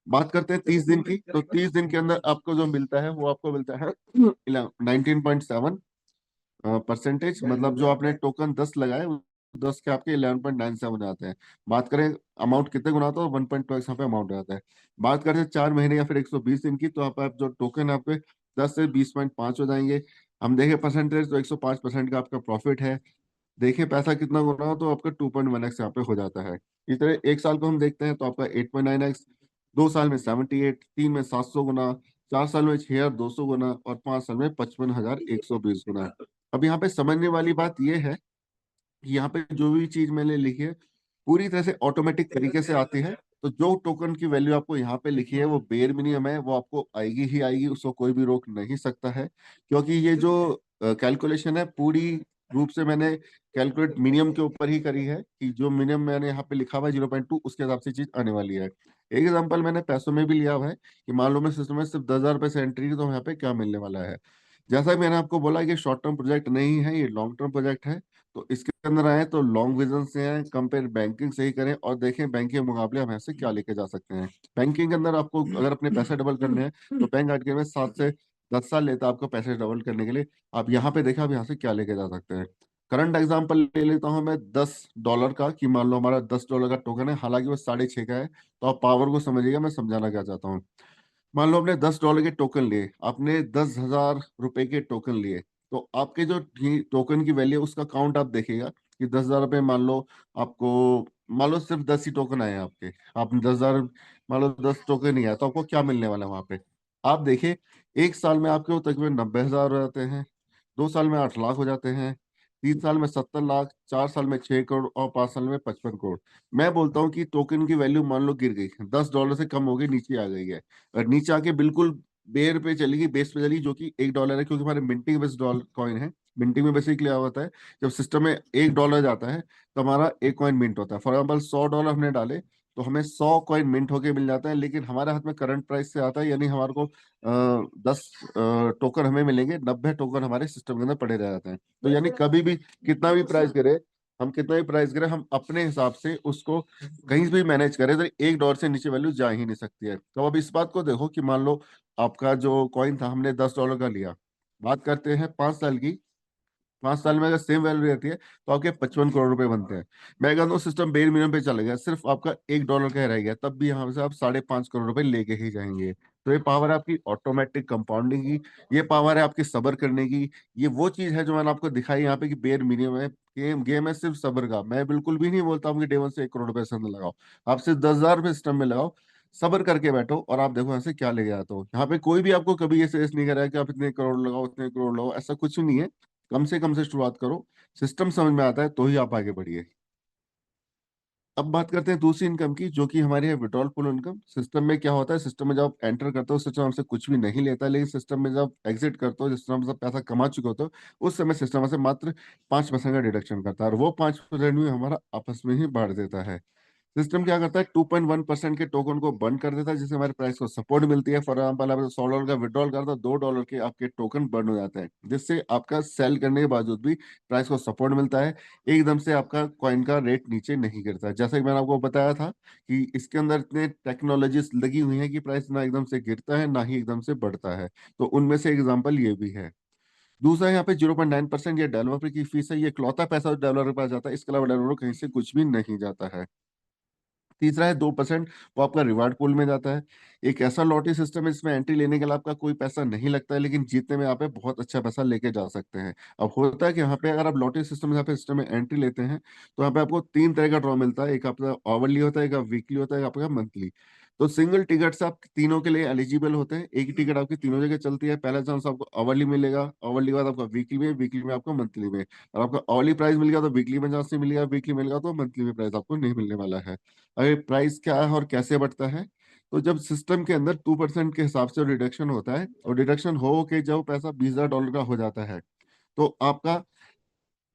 बात करते हैं 30 दिन की, तो 30 दिन के अंदर आपको जो मिलता है वो आपको मिलता है 19.7%, मतलब जो आपने टोकन 10 लगाए, 10 के आपके 11.97 आते हैं। बात करें अमाउंट कितने गुना आता है, 1.2 यहाँ पे अमाउंट आता है। बात करते हैं 4 महीने या फिर 120 दिन की, तो आप जो टोकन आपके 10 से 20.5 हो जाएंगे। हम देखें परसेंटेज तो 105% का आपका प्रॉफिट है। देखें पैसा कितना गुना हो, तो आपका 2.1x यहाँ पे हो जाता है। इस तरह 1 साल को हम देखते हैं तो आपका 8.9x, 2 साल में 78, 3 में 700 गुना, 4 साल में 6,200 गुना, और 5 साल में 55,120 गुना। अब यहाँ पे समझने वाली बात यह है कि यहाँ पे जो भी चीज मैंने लिखी है पूरी तरह से ऑटोमेटिक तरीके से आती है। तो जो टोकन की वैल्यू आपको यहाँ पे लिखी है वो बेयर मिनिमम है, वो आपको आएगी ही आएगी, उसको कोई भी रोक नहीं सकता है। क्योंकि ये जो कैलकुलेशन है पूरी रूप से मैंने कैलकुलेट मिनिमम के ऊपर ही करी है, कि जो मिनिमम मैंने यहाँ पे लिखा हुआ है 0.2, उसके हिसाब से चीज आने वाली है। एक एग्जांपल मैंने पैसों में भी लिया हुआ है, कि मान लो मैं सिस्टम में सिर्फ 10,000 रुपए से एंट्री की, तो यहाँ पे क्या मिलने वाला है। जैसा कि मैंने आपको बोला कि शॉर्ट टर्म प्रोजेक्ट नहीं है, ये लॉन्ग टर्म प्रोजेक्ट है। तो इसके अंदर आए तो लॉन्ग विजन से आए, कंपेयर बैंकिंग से ही करें और देखें बैंक के मुकाबले हम ऐसे क्या लेके जा सकते हैं। बैंकिंग के अंदर आपको अगर अपने पैसे डबल करने हैं तो बैंक आज के में 7 से 10 साल लेता है आपको पैसे डबल करने के लिए। आप यहाँ पे देखा, आप यहाँ से क्या लेके जा सकते हैं। करंट एग्जाम्पल ले लेता हूँ मैं $10 का, कि मान लो हमारा $10 का टोकन है, हालांकि वो 6.5 का है। तो आप पावर को समझिएगा, मैं समझाना क्या चाहता हूँ। मान लो आपने $10 के टोकन लिए, आपने 10,000 रुपए के टोकन लिए, तो आपके जो टोकन की वैल्यू उसका काउंट आप देखिएगा कि 10,000 रुपये, मान लो आपको, मान लो सिर्फ 10 ही टोकन आए हैं आपके, आपने 10,000, मान लो 10 टोकन ही आया, तो आपको क्या मिलने वाला है वहां पे। आप देखिए 1 साल में आपके वो तकरीबन 90,000 हो जाते हैं, 2 साल में 8 लाख हो जाते हैं, 3 साल में 70 लाख, 4 साल में 6 करोड़, और 5 साल में 55 करोड़। मैं बोलता हूँ कि टोकन की वैल्यू मान लो गिर गई, $10 से कम हो गई, नीचे आ गई है, और नीचे आके बिल्कुल बेर पे चली गई, बेस पे चली, जो कि $1 है, क्योंकि हमारे मिंटिंग बेस्ड कॉइन है। मिंटिंग में बेसिकली क्या होता है, जब सिस्टम में $1 जाता है तो हमारा एक कॉइन मिंट होता है। फॉर एग्जाम्पल $100 हमने डाले तो हमें 100 कॉइन मिंट होके मिल जाता है, लेकिन हमारे हाथ में करंट प्राइस से आता है, यानी हमारे को 10 टोकन हमें मिलेंगे, 90 टोकन हमारे सिस्टम के अंदर पड़े रह जाते हैं। तो यानी कभी भी कितना भी प्राइस गिरे, हम कितना भी प्राइस गिरे, हम अपने हिसाब से उसको कहीं भी मैनेज करें तो $1 से नीचे वैल्यू जा ही नहीं सकती है। तो अब इस बात को देखो कि मान लो आपका जो कॉइन था हमने $10 का लिया, बात करते हैं 5 साल की, 5 साल में अगर सेम वैल्यू रहती है तो आपके 55 करोड़ रुपए बनते हैं। मैं कहता हूँ सिस्टम बेर मिनिमम पे चला गया, सिर्फ आपका $1 का रह गया, तब भी यहाँ से आप 5.5 करोड़ रुपए लेके ही जाएंगे। तो ये पावर है आपकी ऑटोमेटिक कंपाउंडिंग की, ये पावर है आपकी सब्र करने की। ये वो चीज है जो मैंने आपको दिखाई यहाँ पे कि बेर मिनिमम है, गेम गेम है सिर्फ सब्र का। मैं बिल्कुल भी नहीं बोलता हूँ कि डे वन से 1 करोड़ रुपए से अंदर लगाओ, आप सिर्फ 10,000 रुपए सिस्टम में लगाओ, सब्र करके बैठो, और आप देखो यहाँ से क्या लेके आते हो। यहाँ पे कोई भी आपको कभी ये सजेस्ट नहीं कर रहा है कि आप इतने करोड़ लगाओ, इतने करोड़ लगाओ, ऐसा कुछ नहीं है। कम से शुरुआत करो, सिस्टम समझ में आता है तो ही आप आगे बढ़िए। अब बात करते हैं दूसरी इनकम की, जो कि हमारी है विड्रॉल पुल इनकम। सिस्टम में क्या होता है, सिस्टम में जब आप एंटर करते हो सिस्टम हमसे कुछ भी नहीं लेता है, लेकिन सिस्टम में जब एग्जिट करते हो, जिस समय पैसा कमा चुके होते हो, उस समय सिस्टम हमसे मात्र 5% का डिडक्शन करता है, और वो 5% भी हमारा आपस में ही बांट देता है। सिस्टम क्या करता है, 2.1% के टोकन को बर्न कर देता है, जिससे हमारे प्राइस को सपोर्ट मिलती है। फॉर एग्जाम्पल, आप $100 का विड्रॉल करता है, $2 के आपके टोकन बर्न हो जाते हैं, जिससे आपका सेल करने के बावजूद भी प्राइस को सपोर्ट मिलता है। एकदम से आपका कॉइन का रेट नीचे नहीं गिरता है। जैसा कि मैंने आपको बताया था कि इसके अंदर इतने टेक्नोलॉजीज लगी हुई हैं कि प्राइस ना एकदम से गिरता है ना ही एकदम से बढ़ता है। तो उनमें से एग्जाम्पल ये भी है। दूसरा यहाँ पे 0.9% ये डेवलपर की फीस है। ये इकलौता पैसा डेवलपर के पास जाता है, इसके अलावा डेवलपर कहीं से कुछ भी नहीं जाता है। तीसरा है 2%, वो आपका रिवार्ड पूल में जाता है। एक ऐसा लॉटरी सिस्टम है जिसमें एंट्री लेने के लिए आपका कोई पैसा नहीं लगता है, लेकिन जीतने में आप पे बहुत अच्छा पैसा लेके जा सकते हैं। अब होता है कि यहाँ पे अगर आप लॉटरी सिस्टम यहाँ पे सिस्टम में एंट्री लेते हैं, तो यहाँ पे आपको 3 तरह का ड्रॉ मिलता है। एक आपका आवरली होता है, एक वीकली होता है, एक आपका मंथली। तो सिंगल टिकट से आप तीनों के लिए एलिजिबल होते हैं। एक ही टिकट आपकी तीनों जगह चलती है। पहला चांस आपको आवरली मिलेगा, आवरली के बाद आपका वीकली में आपको मंथली में। और आपका आवरली प्राइस मिल गया तो वीकली में चांस नहीं मिलेगा, वीकली मिलेगा तो मंथली में प्राइस आपको नहीं मिलने वाला है। अगर प्राइस क्या है और कैसे बढ़ता है, तो जब सिस्टम के अंदर 2% के हिसाब से डिडक्शन होता है, और डिडक्शन हो के जब पैसा $20,000 का हो जाता है, तो आपका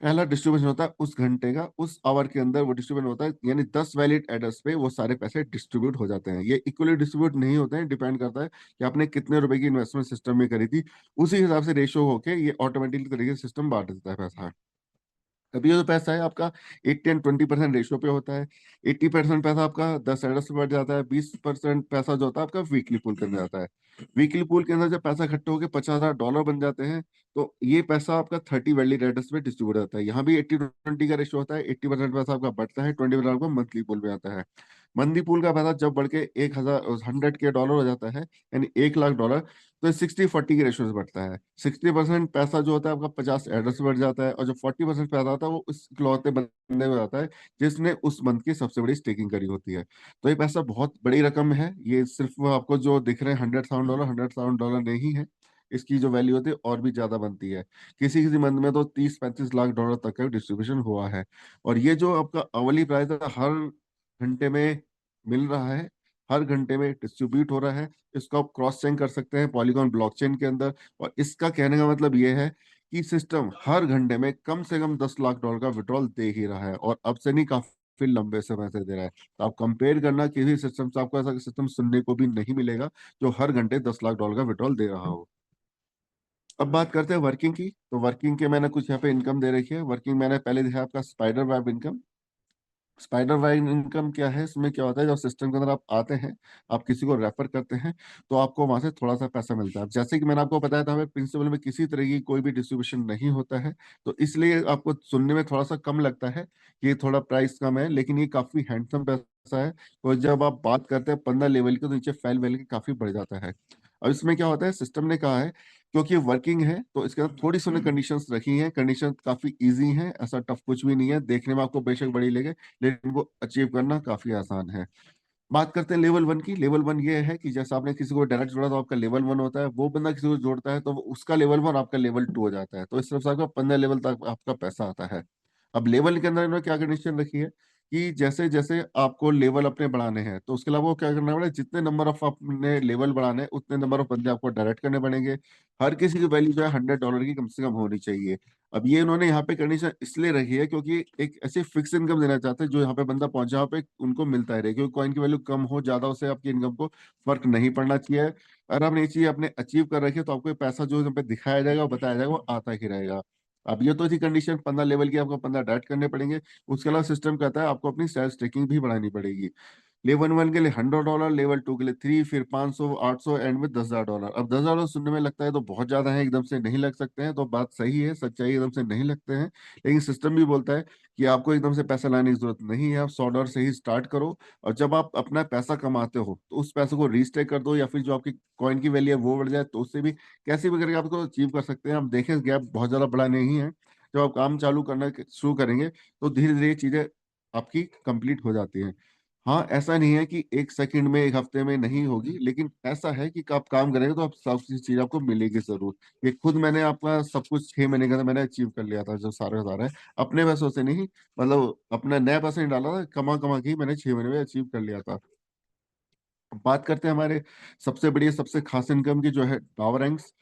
पहला डिस्ट्रीब्यूशन होता है उस घंटे का, उस आवर के अंदर वो डिस्ट्रीब्यूशन होता है, यानी 10 वैलिड एड्रेस पे वो सारे पैसे डिस्ट्रीब्यूट हो जाते हैं। ये इक्वली डिस्ट्रीब्यूट नहीं होते हैं, डिपेंड करता है कि आपने कितने रुपए की इन्वेस्टमेंट सिस्टम में करी थी। उसी हिसाब से रेशियो होके ये ऑटोमेटिकली तरीके से सिस्टम बांट देता है पैसा। अभी ये जो पैसा है आपका 80 और 20% रेशियो पे होता है। 80% पैसा आपका 10 एडर्स पे बढ़ जाता है। 20% पैसा जो होता है आपका वीकली पूल के अंदर जाता है। वीकली पूल के अंदर जब पैसा इकट्ठे होकर $50,000 बन जाते हैं, तो ये पैसा आपका 30 वैलिड एडर्स में डिस्ट्रीब्यूट होता है। यहाँ भी 80-20 का रेशियो होता है। 80% पैसा आपका बढ़ता है, 20% आपका मंथली पूल में आता है। मंथली पूल का पैसा जब बढ़ के 100 के डॉलर हो जाता है, यानी $1,00,000, तो 60-40 के रेशियो से बढ़ता है। 60% पैसा जो होता है आपका 50 एडर से बढ़ जाता है, और जो 40% पैसा आता है वो उस इकलौते बंदे में जाता है जिसने उस मंथ की सबसे बड़ी स्टेकिंग करी होती है। तो ये पैसा बहुत बड़ी रकम है। ये सिर्फ वो आपको जो दिख रहे हैं $100,000 नहीं है। इसकी जो वैल्यू होती है और भी ज्यादा बनती है। किसी किसी मंथ में तो 30-35 लाख डॉलर तक का डिस्ट्रीब्यूशन हुआ है। और ये जो आपका अवली प्राइस है, हर घंटे में मिल रहा है, हर घंटे में डिस्ट्रीब्यूट हो रहा है। इसको आप क्रॉस चेक कर सकते हैं पॉलीगॉन ब्लॉकचेन के अंदर। और इसका कहने का मतलब ये है कि सिस्टम हर घंटे में कम से कम $10 लाख का विड्रॉल दे ही रहा है, और अब से नहीं, काफी लंबे समय से दे रहा है। तो आप कंपेयर करना, किसी सिस्टम से आपको ऐसा सिस्टम सुनने को भी नहीं मिलेगा जो हर घंटे $10 लाख का विड्रॉल दे रहा हो। अब बात करते हैं वर्किंग की। तो वर्किंग के मैंने कुछ यहाँ पे इनकम दे रखी है। वर्किंग मैंने पहले दिखाया आपका spider web income. Spider wine income क्या है, इसमें क्या होता है, जब सिस्टम के अंदर आप आते हैं, आप किसी को रेफर करते हैं, तो आपको वहां से थोड़ा सा पैसा मिलता है। जैसे कि मैंने आपको बताया था, हमें प्रिंसिपल में किसी तरह की कोई भी डिस्ट्रीब्यूशन नहीं होता है, तो इसलिए आपको सुनने में थोड़ा सा कम लगता है कि ये थोड़ा प्राइस कम है, लेकिन ये काफी हैंडसम पैसा है। और जब आप बात करते हैं 15 लेवल की, तो नीचे फेल वैल्यू की काफी बढ़ जाता है। और इसमें क्या होता है, सिस्टम ने कहा है क्योंकि वर्किंग है, तो इसके अंदर थोड़ी सी कंडीशंस रखी हैं। कंडीशन काफी इजी हैं, ऐसा टफ कुछ भी नहीं है। देखने में आपको बेशक बड़ी लगे, लेकिन वो अचीव करना काफी आसान है। बात करते हैं लेवल 1 की। लेवल 1 ये है कि जैसे आपने किसी को डायरेक्ट जोड़ा तो आपका लेवल 1 होता है, वो बंदा किसी को जोड़ता है तो उसका लेवल 1 आपका लेवल 2 हो जाता है। तो इस तरफ से आपका 15 लेवल तक आपका पैसा आता है। अब लेवल के अंदर इन्होंने क्या कंडीशन रखी है कि जैसे जैसे आपको लेवल अपने बढ़ाने हैं, तो उसके अलावा वो क्या करना पड़ेगा, जितने नंबर ऑफ अपने लेवल बढ़ाने हैं उतने नंबर ऑफ बंदे आपको डायरेक्ट करने पड़ेंगे। हर किसी की वैल्यू जो है $100 की कम से कम होनी चाहिए। अब ये इन्होंने यहाँ पे कंडीशन इसलिए रखी है क्योंकि एक ऐसी फिक्स इनकम देना चाहते हैं जो यहाँ पे बंदा पहुंचा यहाँ पे उनको मिलता है रहे, क्योंकि कॉइन की वैल्यू कम हो ज्यादा उससे आपकी इनकम को फर्क नहीं पड़ना चाहिए। अगर आपने ये चीज अपने अचीव कर रखी है, तो आपको ये पैसा जो यहाँ पे दिखाया जाएगा और बताया जाएगा वो आता ही रहेगा। अब ये तो थी कंडीशन, 15 लेवल की आपको 15 डायरेक्ट करने पड़ेंगे। उसके अलावा सिस्टम कहता है आपको अपनी सेल्फ स्टेकिंग भी बढ़ानी पड़ेगी। लेवल 1 के लिए $100, लेवल 2 के लिए 3, फिर 500, 800, एंड में $10,000। अब $10,000 सुनने में लगता है तो बहुत ज्यादा है, एकदम से नहीं लग सकते हैं, तो बात सही है, सच्चाई एकदम से नहीं लगते हैं। लेकिन सिस्टम भी बोलता है कि आपको एकदम से पैसा लाने की जरूरत नहीं है, आप $100 से ही स्टार्ट करो। और जब आप अपना पैसा कमाते हो, तो उस पैसे को रीस्टेक कर दो, या फिर जो आपकी कॉइन की वैल्यू है वो बढ़ जाए, तो उससे भी कैसे भी करके आपको अचीव कर सकते हैं। हम देखें गैप बहुत ज्यादा बड़ा नहीं है। जब आप काम चालू करना शुरू करेंगे, तो धीरे धीरे ये चीजें आपकी कंप्लीट हो जाती हैं। हाँ, ऐसा नहीं है कि 1 सेकंड में 1 हफ्ते में नहीं होगी, लेकिन ऐसा है कि आप काम करेंगे तो आप सब चीज़ आपको मिलेगी ज़रूर। ये खुद मैंने आपका सब कुछ 6 महीने के अंदर मैंने अचीव कर लिया था, जो सारा का सारा है। अपने पैसों से नहीं, मतलब अपना नया पैसा नहीं डाला था, कमा-कमा के ही मैंने 6 महीने में अचीव कर लिया था। अब बात करते हैं हमारे सबसे बढ़िया, सबसे खास इनकम की, जो है टावर रैंक्स।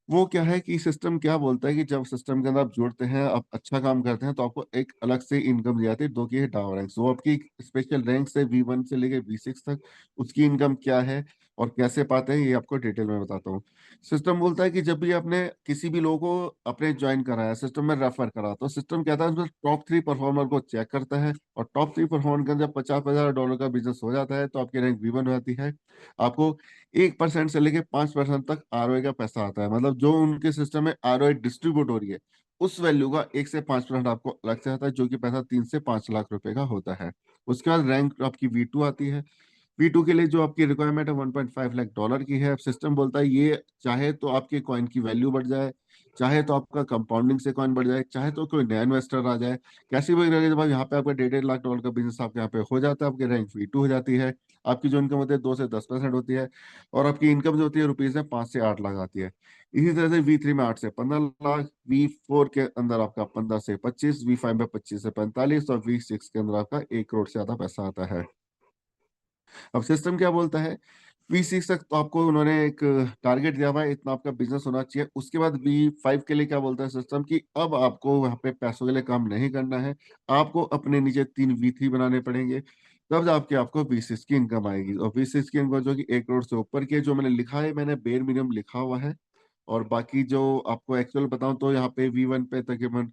वो क्या है कि सिस्टम क्या बोलता है कि जब सिस्टम के अंदर आप जुड़ते हैं, आप अच्छा काम करते हैं, तो आपको एक अलग से इनकम दी जाती है, जो कि है टावर रैंक्स। वो आपकी स्पेशल रैंक से V1 से लेके V6 तक उसकी इनकम क्या है और कैसे पाते हैं, ये आपको डिटेल में बताता हूँ। सिस्टम बोलता है कि जब भी आपने किसी भी लोगों को अपने ज्वाइन कराया, सिस्टम में रेफर करा, तो सिस्टम कहता है उसमें टॉप 3 परफॉर्मर को चेक करता है, और टॉप 3 परफॉर्मर का जब $50,000 का बिजनेस हो जाता है, तो आपकी रैंक V1 हो जाती है। आपको 1% से लेके 5% तक आरओए का पैसा आता है। मतलब जो उनके सिस्टम में आरओए डिस्ट्रीब्यूट हो रही है, उस वैल्यू का 1 से 5% आपको अलग से आता है, जो कि पैसा 3 से 5 लाख रुपए का होता है। उसके बाद रैंक आपकी V2 आती है। V2 के लिए जो आपकी रिक्वायरमेंट है $1.5 लाख की है। अब सिस्टम बोलता है ये चाहे तो आपके कॉइन की वैल्यू बढ़ जाए, चाहे तो आपका कंपाउंडिंग से कॉइन बढ़ जाए, चाहे तो कोई नया इन्वेस्टर आ जाए। कैसी भी रहे, जब यहाँ पे आपका $1.5 लाख का बिजनेस आपके यहाँ पे हो जाता है, आपकी रैंक V2 हो जाती है। आपकी जो इनकम होती है 2 से 10% होती है, और आपकी इनकम जो होती है रुपीज में 5 से 8 लाख आती है। इसी तरह से V3 में 8 से 15 लाख, V4 के अंदर आपका 15 से 25, V5 में 25 से 45, और V6 के अंदर आपका 1 करोड़ से ज्यादा पैसा आता है। अब सिस्टम क्या बोलता है, V6 तक तो आपको उन्होंने एक टारगेट दिया हुआ है, इतना आपका बिजनेस होना चाहिए। उसके बाद V5 के लिए क्या बोलता है सिस्टम की, अब आपको वहाँ पे पैसों के लिए काम नहीं करना है, आपको अपने नीचे 3 V3 बनाने पड़ेंगे, तब जाके आपको V6 की इनकम आएगी। और V6 की इनकम जो कि 1 करोड़ से ऊपर की है, जो मैंने लिखा है, मैंने बेर मिनिमम लिखा हुआ है। और बाकी जो आपको एक्चुअल बताऊं, तो यहाँ पे V1 पे तकरीबन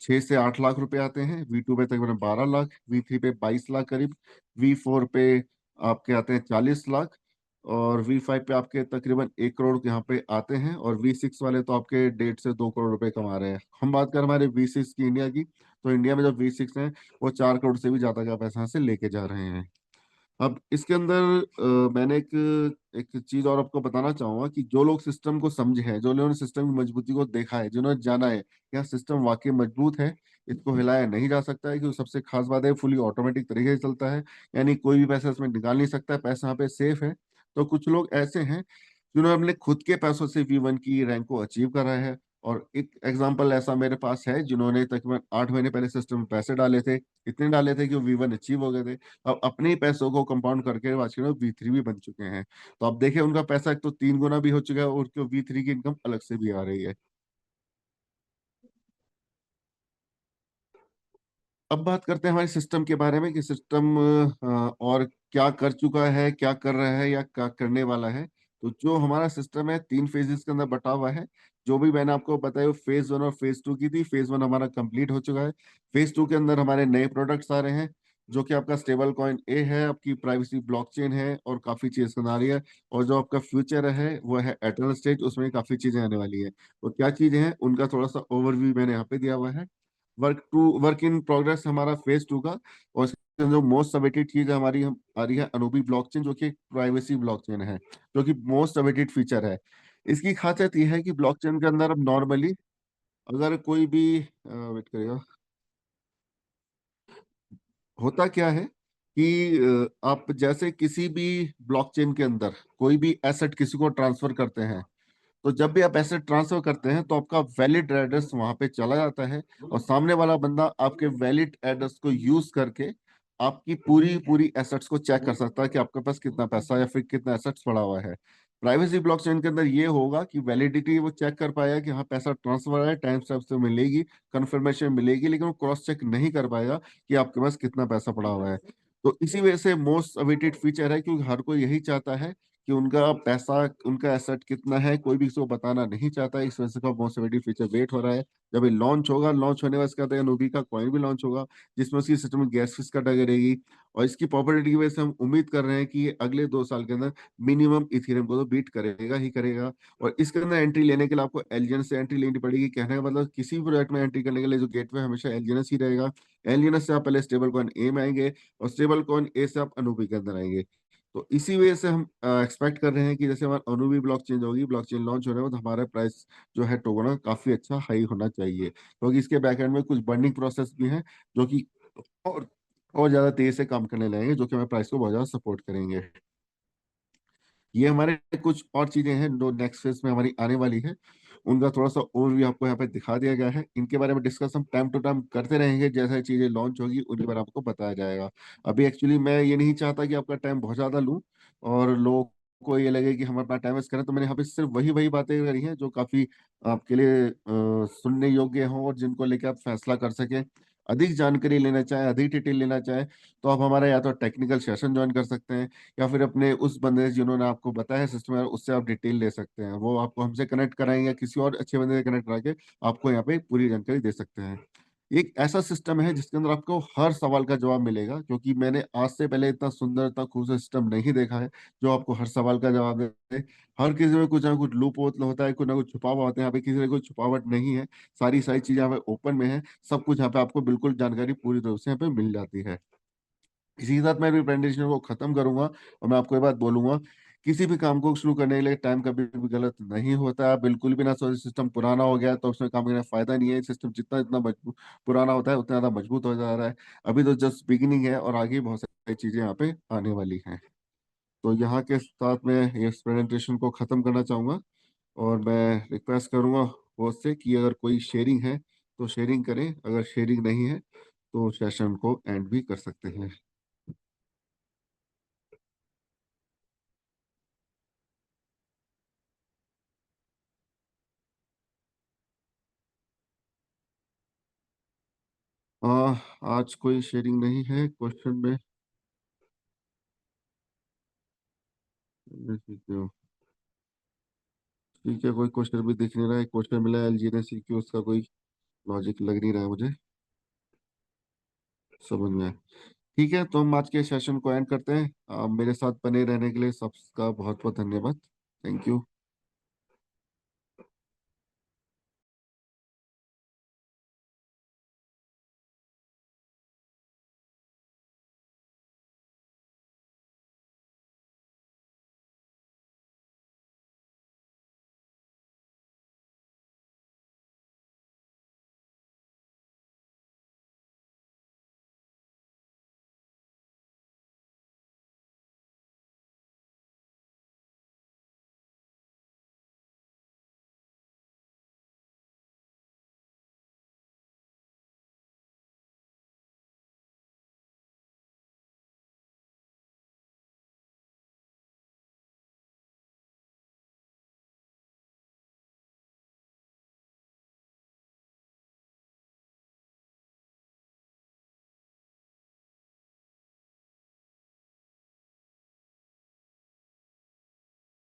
6 से 8 लाख रुपए आते हैं, V2 पे तकरीबन 12 लाख, V3 पे 22 लाख करीब, V4 पे आपके आते हैं 40 लाख, और V5 पे आपके तकरीबन 1 करोड़ यहाँ पे आते हैं, और V6 वाले तो आपके 1.5 से 2 करोड़ रुपए कमा रहे हैं। हम बात करें हमारे V6 की, इंडिया की, तो इंडिया में जो V6 है, वो 4 करोड़ से भी ज्यादा का पैसा यहाँ से लेके जा रहे हैं। अब इसके अंदर मैंने एक चीज और आपको बताना चाहूंगा कि जो लोग सिस्टम को समझे हैं, जो लोगों ने सिस्टम की मजबूती को देखा है, जिन्होंने जाना है कि सिस्टम वाकई मजबूत है, इसको हिलाया नहीं जा सकता है, क्योंकि सबसे खास बात है फुली ऑटोमेटिक तरीके से चलता है, यानी कोई भी पैसा इसमें निकाल नहीं सकता है, पैसा यहाँ पे सेफ है। तो कुछ लोग ऐसे हैं जिन्होंने अपने खुद के पैसों से V1 की रैंक को अचीव करा है, और एक एग्जाम्पल ऐसा मेरे पास है, जिन्होंने तकरीबन 8 महीने पहले सिस्टम में पैसे डाले थे, इतने डाले थे कि वो V1 अचीव हो गए थे। अब अपने ही पैसों को कंपाउंड करके आज के V3 भी बन चुके हैं। तो आप देखिए उनका पैसा एक तो 3 गुना भी हो चुका है, और उनको V3 की इनकम अलग से भी आ रही है। अब बात करते हैं हमारे सिस्टम के बारे में कि सिस्टम और क्या कर चुका है, क्या कर रहा है, या क्या करने वाला है। तो जो हमारा सिस्टम है 3 फेजेस के अंदर बटा हुआ है। जो भी मैंने आपको बताया फेज 1 और फेज 2 की थी। फेज 1 हमारा कंप्लीट हो चुका है। फेज 2 के अंदर हमारे नए प्रोडक्ट्स आ रहे हैं, जो कि आपका स्टेबल कॉइन ए है, आपकी प्राइवेसी ब्लॉकचेन है, और काफी चीज आ रही है। और जो आपका फ्यूचर है वो है एटर्नल स्टेज, उसमें काफी चीजें आने वाली है। तो क्या चीजें हैं उनका थोड़ा सा ओवरव्यू मैंने यहाँ पे दिया हुआ है। वर्क इन प्रोग्रेस हमारा फेज 2 का। और इसके अंदर जो मोस्ट अवेटेड चीज हमारी हम आ रही है अनूबी ब्लॉकचेन, जो कि प्राइवेसी ब्लॉकचेन है, जो कि मोस्ट अवेटेड फीचर है। इसकी खासियत यह है कि ब्लॉकचेन के अंदर अब नॉर्मली अगर कोई भी वेट करेगा, होता क्या है कि आप जैसे किसी भी ब्लॉकचेन के अंदर कोई भी एसेट किसी को ट्रांसफर करते हैं, तो जब भी आप एसेट ट्रांसफर करते हैं, तो आपका वैलिड एड्रेस वहां पे चला जाता है, और सामने वाला बंदा आपके वैलिड एड्रेस को यूज करके आपकी पूरी पूरी एसेट्स को चेक कर सकता है कि आपके पास कितना पैसा या फिर कितना एसेट्स पड़ा हुआ है। प्राइवेसी ब्लॉकचेन के अंदर ये होगा कि वैलिडिटी वो चेक कर पाएगा कि हाँ पैसा ट्रांसफर है, टाइम स्टैम्प से मिलेगी, कंफर्मेशन मिलेगी, लेकिन वो क्रॉस चेक नहीं कर पाएगा कि आपके पास कितना पैसा पड़ा हुआ है। तो इसी वजह से मोस्ट अवेटेड फीचर है, क्योंकि हर कोई यही चाहता है कि उनका पैसा, उनका एसेट कितना है, कोई भी किसी को बताना नहीं चाहता है। इस वजह से का मोस्ट अवेटेड फीचर वेट हो रहा है। जब ये लॉन्च होगा, लॉन्च होने के बाद इसके बाद नोबी का कॉइन भी लॉन्च होगा, जिसमें उसकी सिस्टम में गैस फीस कटा करेगी। और इसकी पॉपुलरिटी की वजह से हम उम्मीद कर रहे हैं कि ये अगले 2 साल के अंदर मिनिमम इथेरियम को तो बीट करेगा ही करेगा। और इसके अंदर एंट्री लेने के लिए आपको एलजीएनएस से एंट्री लेनी पड़ेगी। कहने का मतलब किसी भी प्रोजेक्ट में एंट्री करने के लिए जो गेटवे हमेशा एलजीएनएस ही रहेगा। एलजीएनएस से आप पहले स्टेबल कॉइन ए में आएंगे, और स्टेबल कॉइन ए से आप अनूबी के अंदर आएंगे। तो इसी वजह से हम एक्सपेक्ट कर रहे हैं कि जैसे हमारा अनूबी ब्लॉक चेंज होगी, ब्लॉक चेन लॉन्च होने में, तो हमारा प्राइस जो है टोकन का काफी अच्छा हाई होना चाहिए, क्योंकि इसके बैकएंड में कुछ बर्निंग प्रोसेस भी है, जो कि और और ज्यादा तेज से काम करने लगेंगे, जो कि हमारे प्राइस को बहुत ज्यादा सपोर्ट करेंगे। ये हमारे कुछ और चीजें हैं जो नेक्स्ट फेज में हमारी आने वाली है, उनका थोड़ा सा ओवरव्यू आपको यहाँ पे दिखा दिया गया है। इनके बारे में डिस्कस हम टाइम टू टाइम करते रहेंगे, जैसे चीजें लॉन्च होगी उनके बारे में आपको बताया जाएगा। अभी एक्चुअली मैं ये नहीं चाहता कि आपका टाइम बहुत ज्यादा लूँ और लोगों को ये लगे कि हम अपना टाइम वेस्ट करें, तो मैंने यहाँ पे सिर्फ वही वही बातें करी हैं जो काफी आपके लिए सुनने योग्य हों और जिनको लेकर आप फैसला कर सकें। अधिक जानकारी लेना चाहें, अधिक डिटेल लेना चाहें, तो आप हमारा या तो टेक्निकल सेशन ज्वाइन कर सकते हैं, या फिर अपने उस बंदे से जिन्होंने आपको बताया सिस्टम है उससे आप डिटेल ले सकते हैं। वो आपको हमसे कनेक्ट कराएंगे या किसी और अच्छे बंदे से कनेक्ट करा के आपको यहाँ पे पूरी जानकारी दे सकते हैं। एक ऐसा सिस्टम है जिसके अंदर आपको हर सवाल का जवाब मिलेगा, क्योंकि मैंने आज से पहले इतना सुंदर, इतना खूबसूरत सिस्टम नहीं देखा है जो आपको हर सवाल का जवाब दे। हर किसी में कुछ ना कुछ लूप होता है, कुछ ना कुछ छुपा हुआ होता है। यहाँ पे किसी में कोई छुपावट नहीं है, सारी सारी चीजें यहाँ पे ओपन में है। सब कुछ यहाँ पे आपको बिल्कुल जानकारी पूरी तरह से यहाँ पे मिल जाती है। इसी के साथ मैं भी प्रेजेंटेशन को खत्म करूंगा और मैं आपको ये बात बोलूंगा, किसी भी काम को शुरू करने के लिए टाइम कभी भी गलत नहीं होता है। बिल्कुल भी ना सोचे सिस्टम पुराना हो गया तो उसमें काम करने का फायदा नहीं है। सिस्टम जितना जितना मजबूत पुराना होता है उतना ज्यादा मजबूत हो जा रहा है। अभी तो जस्ट बिगिनिंग है और आगे बहुत सारी चीजें यहाँ पे आने वाली हैं। तो यहाँ के साथ मैं इस प्रेजेंटेशन को खत्म करना चाहूंगा और मैं रिक्वेस्ट करूंगा होस्ट से कि अगर कोई शेयरिंग है तो शेयरिंग करें, अगर शेयरिंग नहीं है तो सेशन को एंड भी कर सकते हैं। आ, आज कोई शेयरिंग नहीं है क्वेश्चन में। ठीक है, कोई क्वेश्चन भी दिख नहीं रहा है। क्वेश्चन मिला है एलजी ने सीक्यू, उसका कोई लॉजिक लग नहीं रहा है मुझे समझ में। ठीक है, तो हम आज के सेशन को एंड करते हैं। मेरे साथ बने रहने के लिए सबका बहुत बहुत धन्यवाद। Thank you.